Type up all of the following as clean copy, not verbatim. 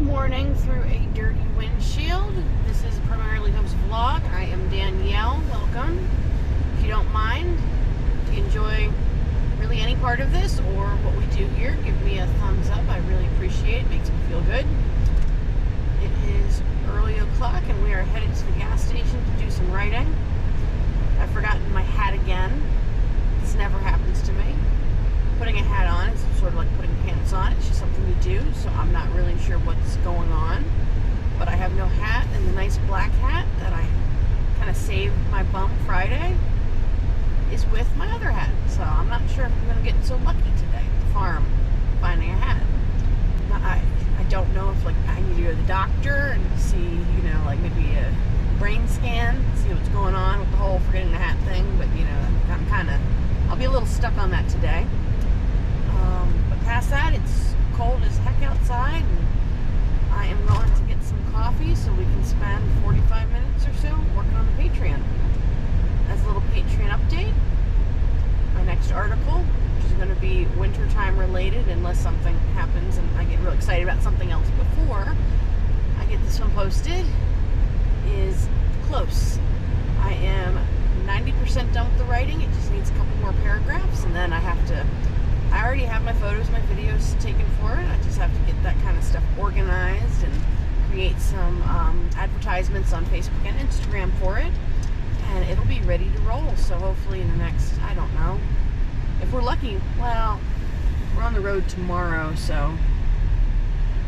morning through a dirty windshield. This is Primarily Hooves vlog. I am Danielle. Welcome. If you don't mind, if you enjoy really any part of this or what we do here, give me a thumbs up. I really appreciate it. Makes me feel good. It is early o'clock and we are headed to the gas station to do some writing. I've forgotten my hat again. This never happens to me. Putting a hat on is sort of like putting pants on. It's just something you do, so I'm not really sure what's going on. But I have no hat, and the nice black hat that I kind of saved my bum Friday is with my other hat. So I'm not sure if I'm going to get so lucky today at the farm finding a hat. I don't know if like I need to go to the doctor and see, you know, like maybe a brain scan, see what's going on with the whole forgetting the hat thing. But you know, I'll be a little stuck on that today. But past that, it's cold as heck outside, and I am going to get some coffee so we can spend 45 minutes or so working on the Patreon. As a little Patreon update, my next article, which is going to be wintertime related unless something happens and I get real excited about something else before I get this one posted, is close. I am 90% done with the writing. It just needs a couple more paragraphs, and then I already have my photos, my videos taken for it. I just have to get that kind of stuff organized and create some advertisements on Facebook and Instagram for it, and it'll be ready to roll. So hopefully in the next, I don't know, if we're lucky, well, we're on the road tomorrow, so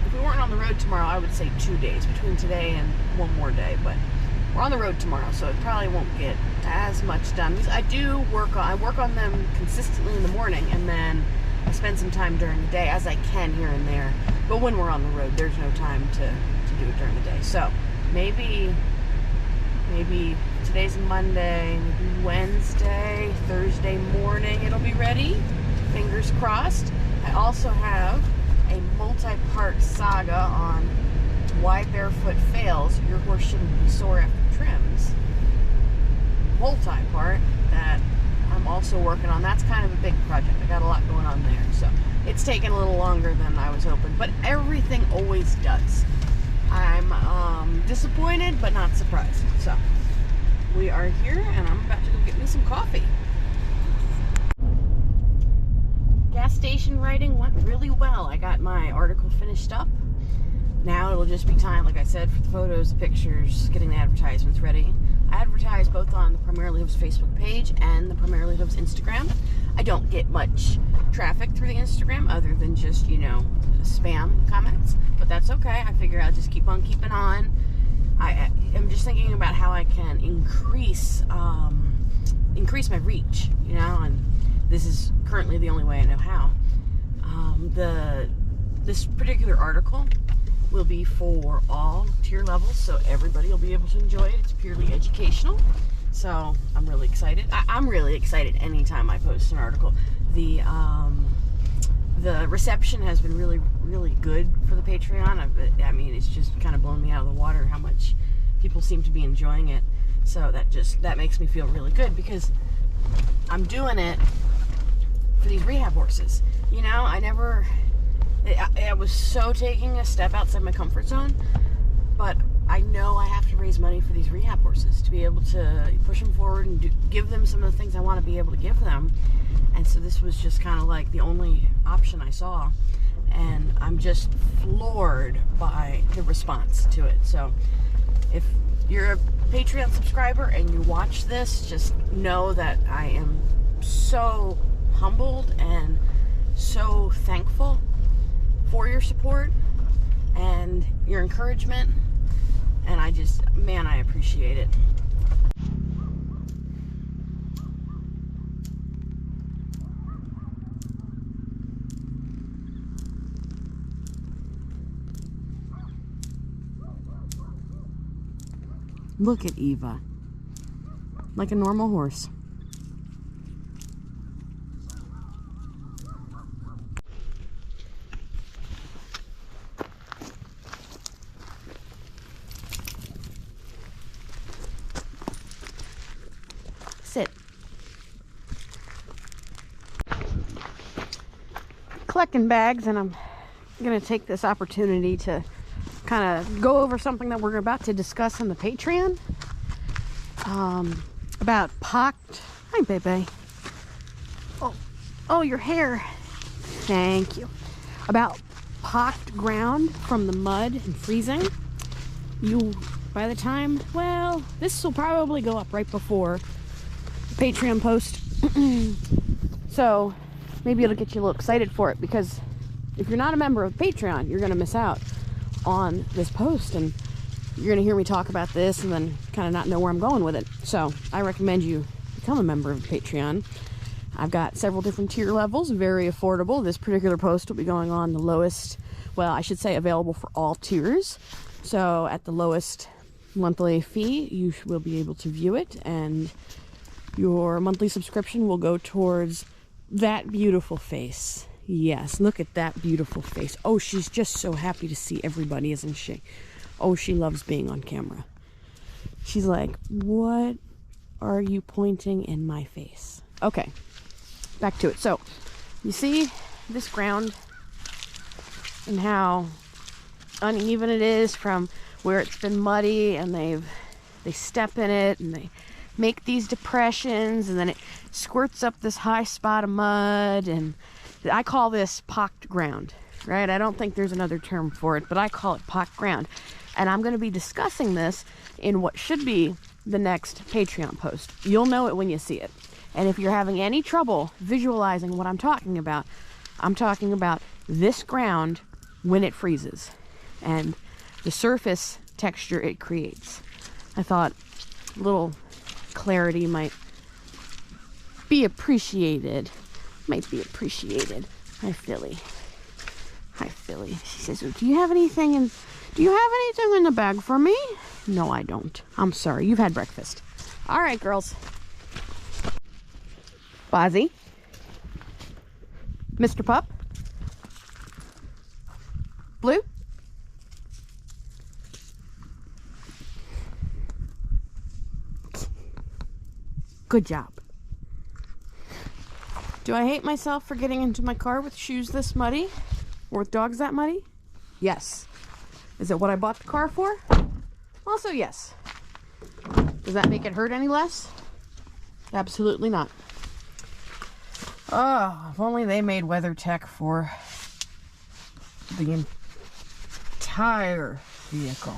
if we weren't on the road tomorrow, I would say 2 days, between today and one more day, but we're on the road tomorrow, so it probably won't get as much done. Because I work on them consistently in the morning, and then I spend some time during the day as I can here and there. But when we're on the road, there's no time to do it during the day. So maybe today's Monday, maybe Wednesday, Thursday morning it'll be ready. Fingers crossed. I also have a multi-part saga on why barefoot fails. Your horse shouldn't be sore after trims. Multi-part that I'm also working on. That's kind of a big project. I got a lot going on there, so it's taken a little longer than I was hoping, but everything always does. I'm disappointed but not surprised. So we are here and I'm about to go get me some coffee. Gas station writing went really well. I got my article finished up. Now it'll just be time, like I said, for the photos, the pictures, getting the advertisements ready. I advertise both on the Primarily Hooves Facebook page and the Primarily Hooves Instagram. I don't get much traffic through the Instagram other than just, you know, spam comments, but that's okay. I figure I'll just keep on keeping on. I'm just thinking about how I can increase my reach, you know, and this is currently the only way I know how. This particular article will be for all tier levels, so everybody will be able to enjoy it. It's purely educational, so I'm really excited. I'm really excited anytime I post an article. The reception has been really, really good for the Patreon. I mean, it's just kind of blown me out of the water how much people seem to be enjoying it. So that makes me feel really good, because I'm doing it for these rehab horses. You know, I was so taking a step outside my comfort zone, but I know I have to raise money for these rehab horses to be able to push them forward and give them some of the things I want to be able to give them. And so this was just kind of like the only option I saw, and I'm just floored by the response to it. So if you're a Patreon subscriber and you watch this, just know that I am so humbled and so thankful for your support and your encouragement, and I appreciate it. Look at Eva, like a normal horse. Sit. Collecting bags, and I'm going to take this opportunity to kind of go over something that we're about to discuss in the Patreon. About pocked. Hi, baby. Oh, your hair. Thank you. About pocked ground from the mud and freezing. By the time, well, this will probably go up right before the Patreon post. So maybe it'll get you a little excited for it, because if you're not a member of Patreon, you're going to miss out on this post, and you're going to hear me talk about this and then kind of not know where I'm going with it. So I recommend you become a member of Patreon. I've got several different tier levels, very affordable. This particular post will be going on the lowest, well, I should say available for all tiers. So at the lowest monthly fee, you will be able to view it, and your monthly subscription will go towards that beautiful face. Yes, look at that beautiful face. Oh, she's just so happy to see everybody, isn't she? Oh, she loves being on camera. She's like, what are you pointing in my face? Okay, back to it. So, you see this ground and how uneven it is from where it's been muddy, and they step in it and they make these depressions, and then it squirts up this high spot of mud, and I call this pocked ground, right? I don't think there's another term for it, but I call it pocked ground. And I'm going to be discussing this in what should be the next Patreon post. You'll know it when you see it. And if you're having any trouble visualizing what I'm talking about this ground when it freezes and the surface texture it creates. I thought a little clarity might be appreciated. Hi, Philly. Hi, Philly. She says, do you have anything in the bag for me? No, I don't. I'm sorry. You've had breakfast. All right, girls. Bozzy. Mr. Pup. Blue. Good job. Do I hate myself for getting into my car with shoes this muddy? Or with dogs that muddy? Yes. Is it what I bought the car for? Also, yes. Does that make it hurt any less? Absolutely not. Oh, if only they made WeatherTech for the entire vehicle.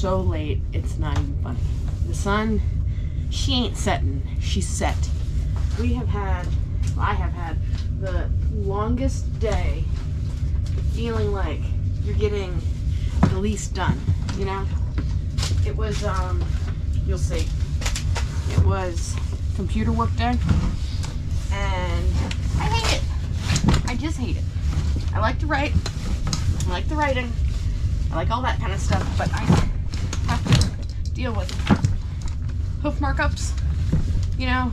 so late, it's not even funny. The sun, she ain't setting, she's set. I have had the longest day feeling like you're getting the least done, you know? It was, you'll see, it was computer work day, and I hate it. I just hate it. I like to write, I like the writing, I like all that kind of stuff, but I have to deal with hoof markups, you know,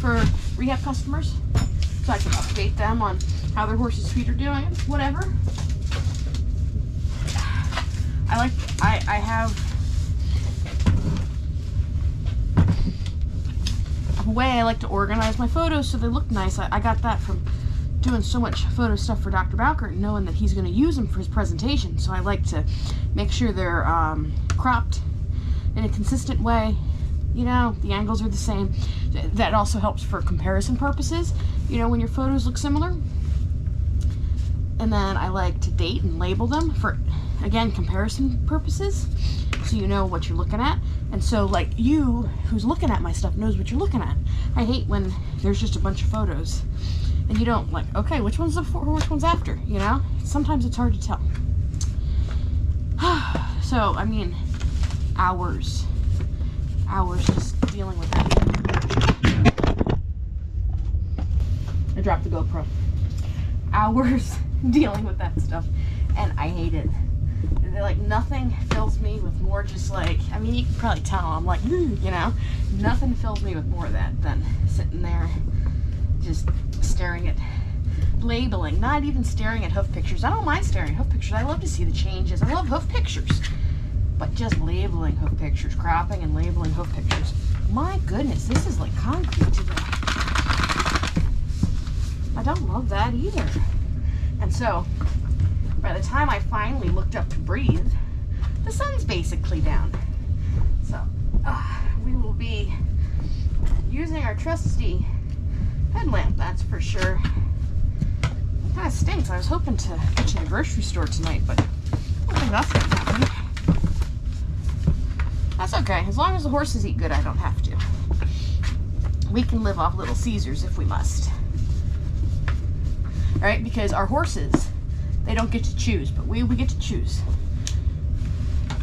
for rehab customers, so I can update them on how their horse's feet are doing, whatever. I have a way I like to organize my photos so they look nice. I got that from doing so much photo stuff for Dr. Bowker and knowing that he's going to use them for his presentation. So I like to make sure they're cropped in a consistent way. You know, the angles are the same. That also helps for comparison purposes, you know, when your photos look similar. And then I like to date and label them for, again, comparison purposes, so you know what you're looking at. And so, like, you who's looking at my stuff knows what you're looking at. I hate when there's just a bunch of photos and you don't, like, okay, which one's before, which one's after, you know? Sometimes it's hard to tell. So, I mean, hours just dealing with that. I dropped the GoPro. Hours dealing with that stuff, and I hate it. Like, nothing fills me with more, just like, I mean, you can probably tell I'm like, you know, nothing fills me with more of that than sitting there just staring at labeling, not even staring at hoof pictures. I don't mind staring at hoof pictures. I love to see the changes. I love hoof pictures. But just labeling hoof pictures, cropping and labeling hoof pictures. My goodness, this is like concrete today. I don't love that either. And so, by the time I finally looked up to breathe, the sun's basically down. So, we will be using our trusty headlamp, that's for sure. It kind of stinks. I was hoping to get to the grocery store tonight, but I don't think that's going to happen. That's okay. As long as the horses eat good, I don't have to. We can live off Little Ceasars if we must. All right? Because our horses, they don't get to choose, but we get to choose.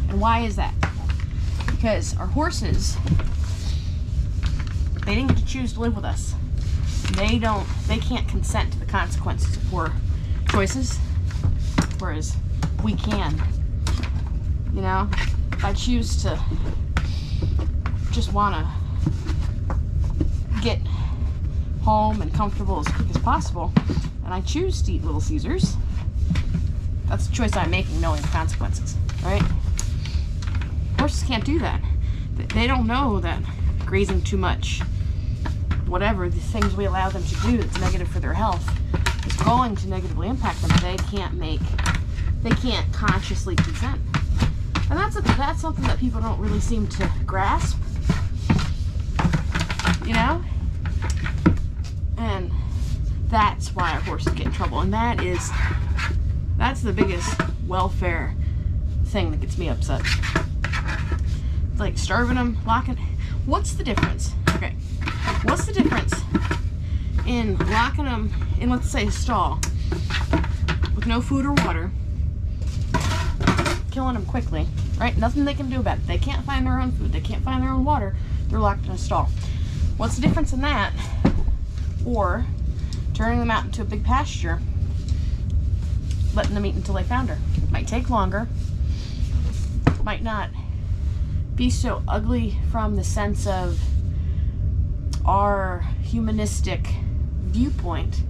And why is that? Because our horses, they didn't get to choose to live with us. They can't consent to the consequences of poor choices, whereas we can. You know, if I choose to just want to get home and comfortable as quick as possible, and I choose to eat Little Ceasars, that's the choice I'm making, knowing the consequences, right? Horses can't do that. They don't know that grazing too much, whatever the things we allow them to do that's negative for their health, is going to negatively impact them. They can't consciously consent. And that's something that people don't really seem to grasp, you know? And that's why our horses get in trouble. And that's the biggest welfare thing that gets me upset. It's like starving them, locking. What's the difference? Okay. What's the difference in locking them in, let's say, a stall with no food or water, killing them quickly, right? Nothing they can do about it. They can't find their own food. They can't find their own water. They're locked in a stall. What's the difference in that? Or turning them out into a big pasture, letting them eat until they founder. Might take longer. Might not be so ugly from the sense of our humanistic viewpoint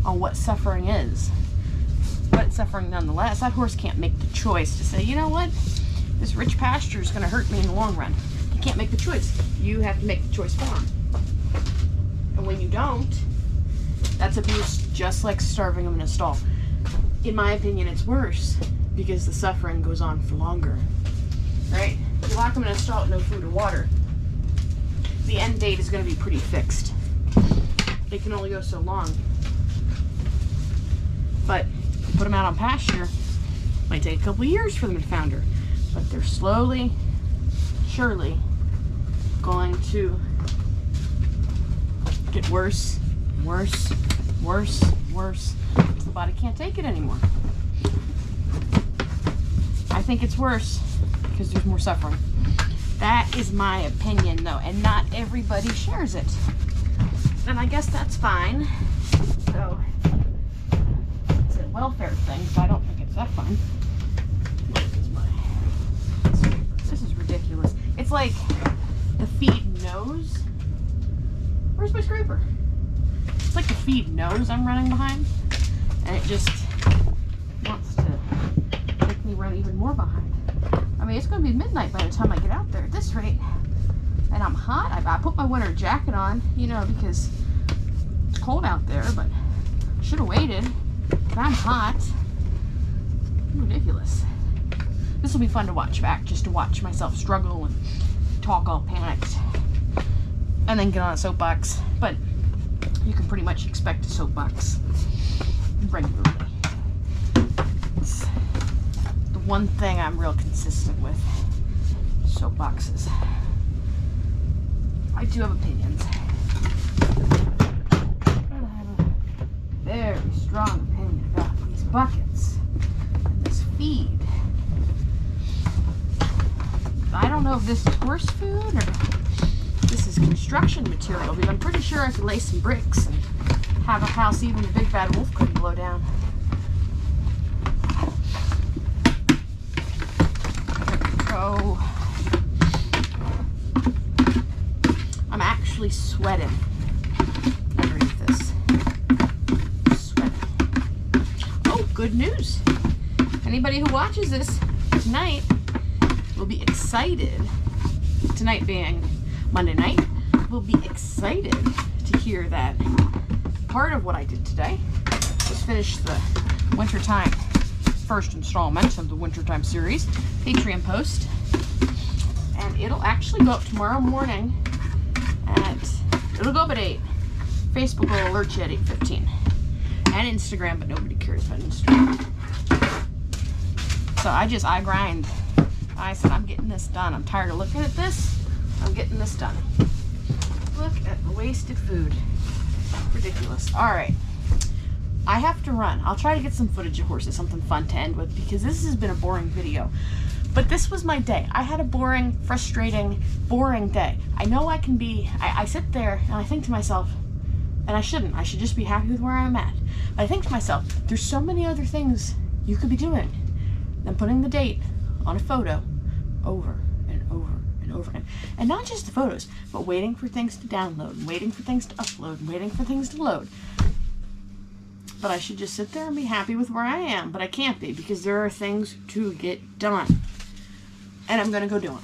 on what suffering is. But it's suffering nonetheless. That horse can't make the choice to say, you know what, this rich pasture is going to hurt me in the long run. You can't make the choice. You have to make the choice for him. And when you don't, that's abuse, just like starving them in a stall. In my opinion, it's worse because the suffering goes on for longer, right? You lock them in a stall with no food or water, the end date is going to be pretty fixed. They can only go so long. But put them out on pasture, might take a couple years for them to founder. but they're slowly, surely going to get worse, worse, worse, worse. The body can't take it anymore. I think it's worse because there's more suffering. That is my opinion, though, and not everybody shares it. And I guess that's fine. So it's a welfare thing, so I don't think it's that fine. This is ridiculous. It's like the feed knows. Where's my scraper? It's like the feed knows I'm running behind, and it just wants to make me run even more behind. I mean, it's going to be midnight by the time I get out there at this rate, and I'm hot. I put my winter jacket on, you know, because it's cold out there, but I should have waited. But I'm hot. Ridiculous. This will be fun to watch back, just to watch myself struggle and talk all panicked, and then get on a soapbox. But you can pretty much expect a soapbox regularly. It's the one thing I'm real consistent with. Soapboxes. I do have opinions. And I have a very strong opinion about these buckets and this feed. I don't know if this is horse food or this is construction material, because I'm pretty sure I could lay some bricks and have a house even the big bad wolf couldn't blow down. There we go. I'm actually sweating underneath this. Sweating. Oh, good news. Anybody who watches this tonight will be excited. Tonight being Monday night, will be excited to hear that part of what I did today was finish the wintertime first installment of the wintertime series Patreon post, and it'll actually go up tomorrow morning it'll go up at 8. Facebook will alert you at 8:15, and Instagram, but nobody cares about Instagram. So I grind. I said, I'm getting this done. I'm tired of looking at this. I'm getting this done. Look at the wasted food. Ridiculous. All right. I have to run. I'll try to get some footage of horses, something fun to end with, because this has been a boring video. But this was my day. I had a boring, frustrating, boring day. I know I can be, I sit there and I think to myself, and I shouldn't. I should just be happy with where I'm at. But I think to myself, there's so many other things you could be doing than putting the date on a photo over and over and over again. And not just the photos, but waiting for things to download, waiting for things to upload, waiting for things to load. But I should just sit there and be happy with where I am. But I can't be, because there are things to get done. And I'm going to go do them.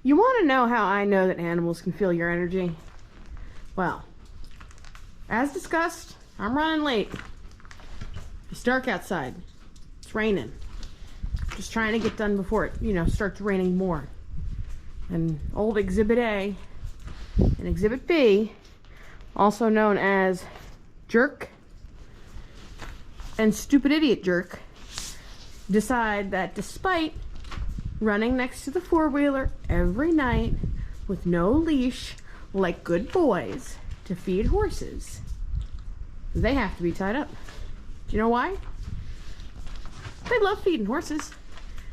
You want to know how I know that animals can feel your energy? Well, as discussed, I'm running late. It's dark outside. It's raining. Just trying to get done before it, starts raining more. And old Exhibit A and Exhibit B, also known as Jerk and Stupid Idiot Jerk, decide that despite running next to the four-wheeler every night with no leash, like good boys, to feed horses, they have to be tied up. Do you know why? They love feeding horses.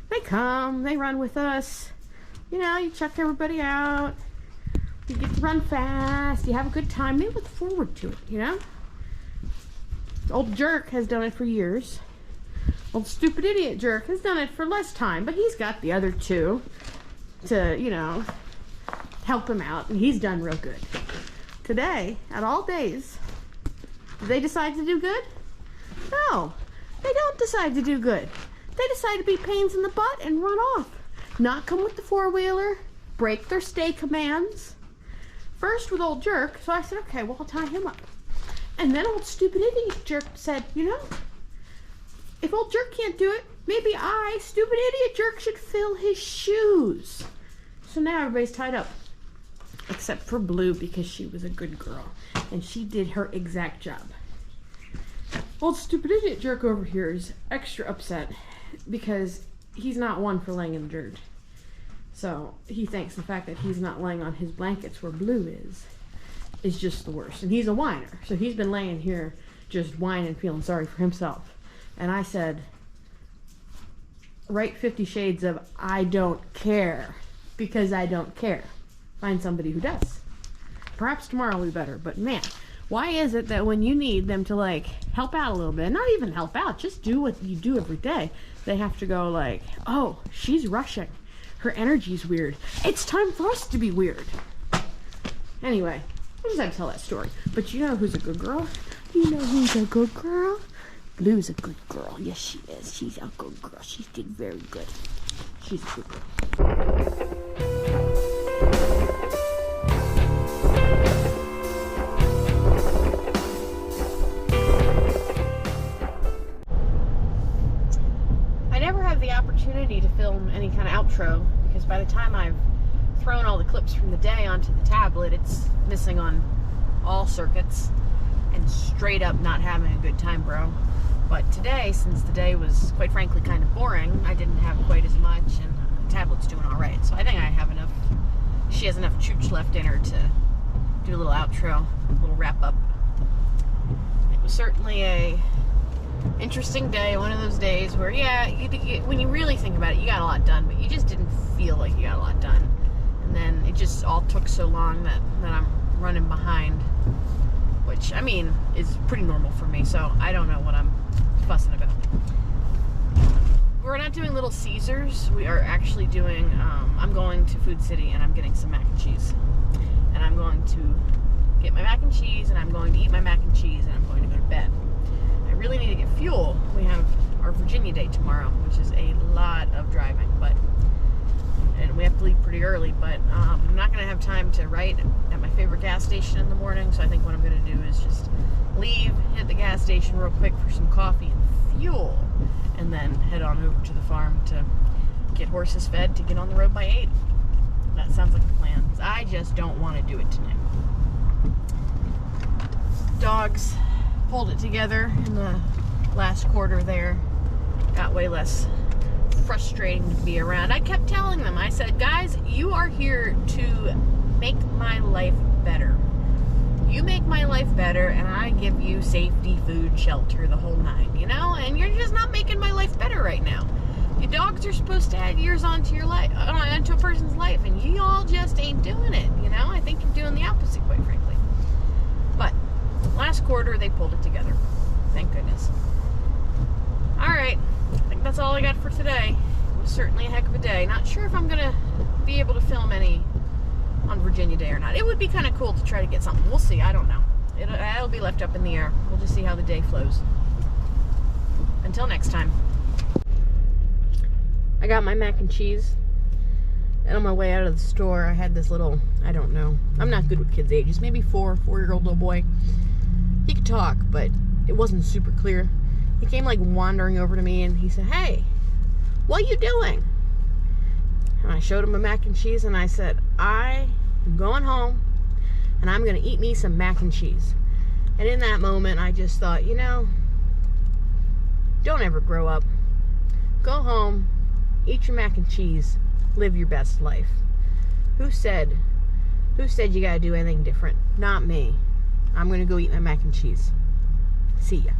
They come, they run with us. You check everybody out. You get to run fast. You have a good time. They look forward to it, Old Jerk has done it for years. Old stupid idiot jerk has done it for less time, but he's got the other two to, you know, help him out, and he's done real good. Today, at all days, did they decide to do good? No, they don't decide to do good. They decide to be pains in the butt and run off. Not come with the four-wheeler, break their stay commands. First with old jerk, so I said, okay, well, I'll tie him up. And then old stupid idiot jerk said, you know, if old jerk can't do it, maybe I, stupid idiot jerk, should fill his shoes. So now everybody's tied up. Except for Blue, because she was a good girl. And she did her exact job. Old stupid idiot jerk over here is extra upset because he's not one for laying in the dirt. So he thinks the fact that he's not laying on his blankets where Blue is just the worst. And he's a whiner. So he's been laying here just whining, feeling sorry for himself. And I said, write 50 Shades of I don't care, because I don't care. Find somebody who does. Perhaps tomorrow will be better, but man, why is it that when you need them to like help out a little bit, not even help out, just do what you do every day, they have to go like, oh, she's rushing. Her energy's weird. It's time for us to be weird. Anyway, I just had to tell that story. But you know who's a good girl? You know who's a good girl? Blue's a good girl. Yes, she is. She's a good girl. She did very good. She's a good girl. Opportunity to film any kind of outro, because by the time I've thrown all the clips from the day onto the tablet, it's missing on all circuits and straight up not having a good time, bro. But today, since the day was quite frankly kind of boring, I didn't have quite as much, and the tablet's doing all right. So I think I have enough. She has enough chooch left in her to do a little outro, a little wrap up. It was certainly a interesting day, one of those days where, yeah, when you really think about it, you got a lot done, but you just didn't feel like you got a lot done. And then it just all took so long that I'm running behind, which, I mean, is pretty normal for me, so I don't know what I'm fussing about. We're not doing Little Ceasars. We are actually doing, I'm going to Food City and I'm getting some mac and cheese. And I'm going to get my mac and cheese, and I'm going to eat my mac and cheese, and I'm going to go to bed. I really need to get fuel. We have our Virginia day tomorrow, which is a lot of driving, and we have to leave pretty early, but I'm not going to have time to write at my favorite gas station in the morning, so I think what I'm going to do is just leave, hit the gas station real quick for some coffee and fuel, and then head on over to the farm to get horses fed to get on the road by 8. That sounds like a plan. I just don't want to do it tonight. Dogs pulled it together in the last quarter there. Got way less frustrating to be around. I kept telling them, I said, guys, you are here to make my life better. You make my life better, and I give you safety, food, shelter, the whole nine, you know? And you're just not making my life better right now. Your dogs are supposed to add years onto your life, onto a person's life, and you all just ain't doing it, you know? I think you're doing the opposite, quite frankly. But last quarter, they pulled it together. Thank goodness. Alright, I think that's all I got for today. It was certainly a heck of a day. Not sure if I'm going to be able to film any on Virginia Day or not. It would be kind of cool to try to get something. We'll see. I don't know. It'll be left up in the air. We'll just see how the day flows. Until next time. I got my mac and cheese. And on my way out of the store, I had this little, I don't know. I'm not good with kids' ages. Maybe four-year-old little boy. He could talk, but it wasn't super clear. He came like wandering over to me and he said, "Hey, what are you doing?" And I showed him a mac and cheese and I said, "I am going home and I'm going to eat me some mac and cheese." And in that moment, I just thought, you know, don't ever grow up. Go home, eat your mac and cheese, live your best life. Who said you got to do anything different? Not me. I'm going to go eat my mac and cheese. See ya.